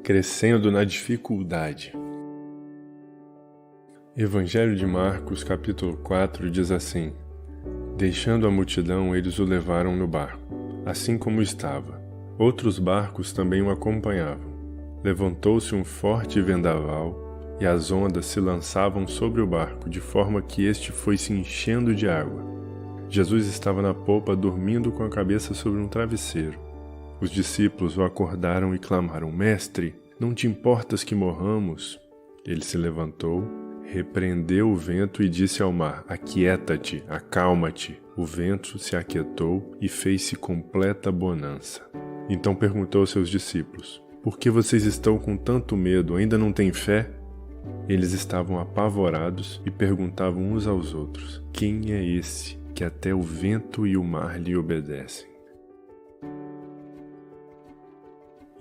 Crescendo na dificuldade. Evangelho de Marcos, capítulo 4, diz assim: Deixando a multidão, eles o levaram no barco, assim como estava. Outros barcos também o acompanhavam. Levantou-se um forte vendaval, e as ondas se lançavam sobre o barco, de forma que este foi se enchendo de água. Jesus estava na popa, dormindo com a cabeça sobre um travesseiro. Os discípulos o acordaram e clamaram: Mestre, não te importas que morramos? Ele se levantou, repreendeu o vento e disse ao mar: Aquieta-te, acalma-te. O vento se aquietou e fez-se completa bonança. Então perguntou aos seus discípulos: Por que vocês estão com tanto medo? Ainda não têm fé? Eles estavam apavorados e perguntavam uns aos outros: Quem é esse que até o vento e o mar lhe obedecem?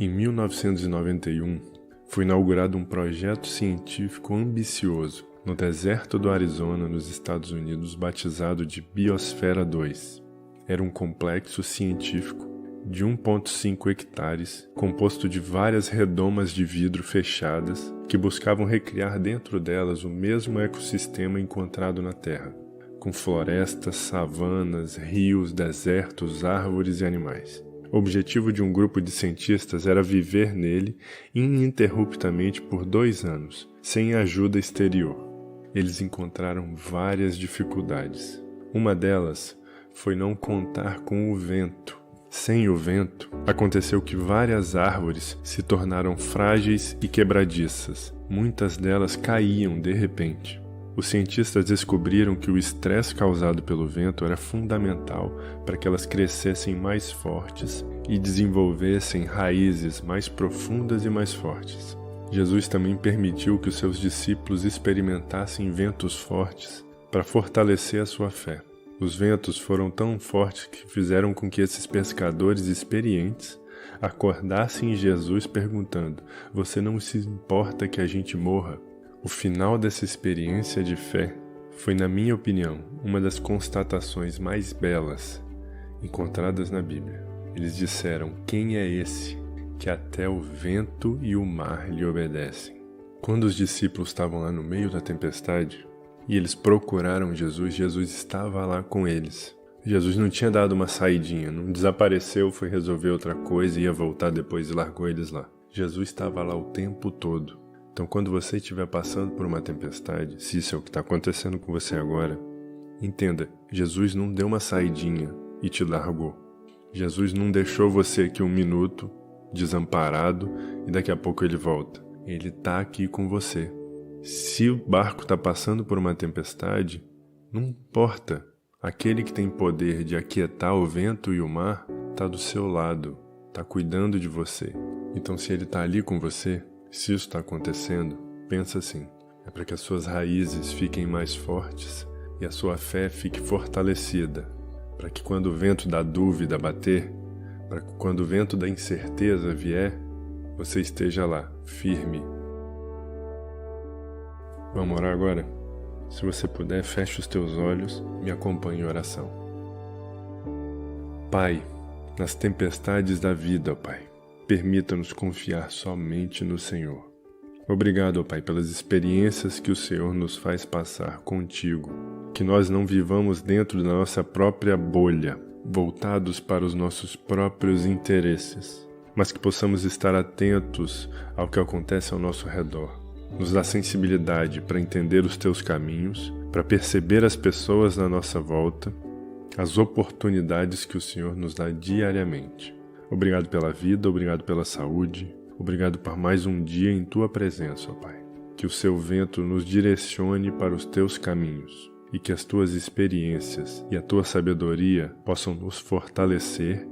Em 1991, foi inaugurado um projeto científico ambicioso no deserto do Arizona, nos Estados Unidos, batizado de Biosfera 2. Era um complexo científico de 1,5 hectares, composto de várias redomas de vidro fechadas que buscavam recriar dentro delas o mesmo ecossistema encontrado na Terra, com florestas, savanas, rios, desertos, árvores e animais. O objetivo de um grupo de cientistas era viver nele ininterruptamente por 2 anos, sem ajuda exterior. Eles encontraram várias dificuldades. Uma delas foi não contar com o vento. Sem o vento, aconteceu que várias árvores se tornaram frágeis e quebradiças. Muitas delas caíam de repente. Os cientistas descobriram que o estresse causado pelo vento era fundamental para que elas crescessem mais fortes e desenvolvessem raízes mais profundas e mais fortes. Jesus também permitiu que os seus discípulos experimentassem ventos fortes para fortalecer a sua fé. Os ventos foram tão fortes que fizeram com que esses pescadores experientes acordassem em Jesus perguntando: Você não se importa que a gente morra? O final dessa experiência de fé foi, na minha opinião, uma das constatações mais belas encontradas na Bíblia. Eles disseram: Quem é esse que até o vento e o mar lhe obedecem? Quando os discípulos estavam lá no meio da tempestade e eles procuraram Jesus, Jesus estava lá com eles. Jesus não tinha dado uma saidinha, não desapareceu, foi resolver outra coisa, ia voltar depois e largou eles lá. Jesus estava lá o tempo todo. Então, quando você estiver passando por uma tempestade, se isso é o que está acontecendo com você agora, entenda, Jesus não deu uma saidinha e te largou. Jesus não deixou você aqui 1 minuto, desamparado, e daqui a pouco ele volta. Ele está aqui com você. Se o barco está passando por uma tempestade, não importa. Aquele que tem poder de aquietar o vento e o mar está do seu lado, está cuidando de você. Então, se ele está ali com você, se isso está acontecendo, pensa assim: é para que as suas raízes fiquem mais fortes e a sua fé fique fortalecida, para que quando o vento da dúvida bater, para que quando o vento da incerteza vier, você esteja lá, firme. Vamos orar agora? Se você puder, feche os teus olhos e me acompanhe em oração. Pai, nas tempestades da vida, ó Pai, permita-nos confiar somente no Senhor. Obrigado, ó Pai, pelas experiências que o Senhor nos faz passar contigo. Que nós não vivamos dentro da nossa própria bolha, voltados para os nossos próprios interesses, mas que possamos estar atentos ao que acontece ao nosso redor. Nos dá sensibilidade para entender os teus caminhos, para perceber as pessoas na nossa volta, as oportunidades que o Senhor nos dá diariamente. Obrigado pela vida, obrigado pela saúde, obrigado por mais um dia em Tua presença, ó Pai. Que o Seu vento nos direcione para os Teus caminhos e que as Tuas experiências e a Tua sabedoria possam nos fortalecer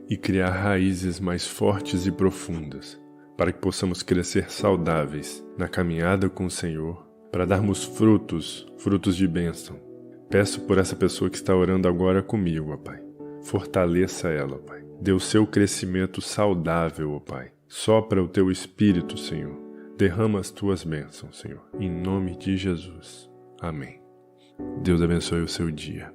e criar raízes mais fortes e profundas, para que possamos crescer saudáveis na caminhada com o Senhor, para darmos frutos de bênção. Peço por essa pessoa que está orando agora comigo, ó Pai. Fortaleça ela, ó Pai. Dê o seu crescimento saudável, ó Pai. Sopra o teu Espírito, Senhor. Derrama as tuas bênçãos, Senhor. Em nome de Jesus. Amém. Deus abençoe o seu dia.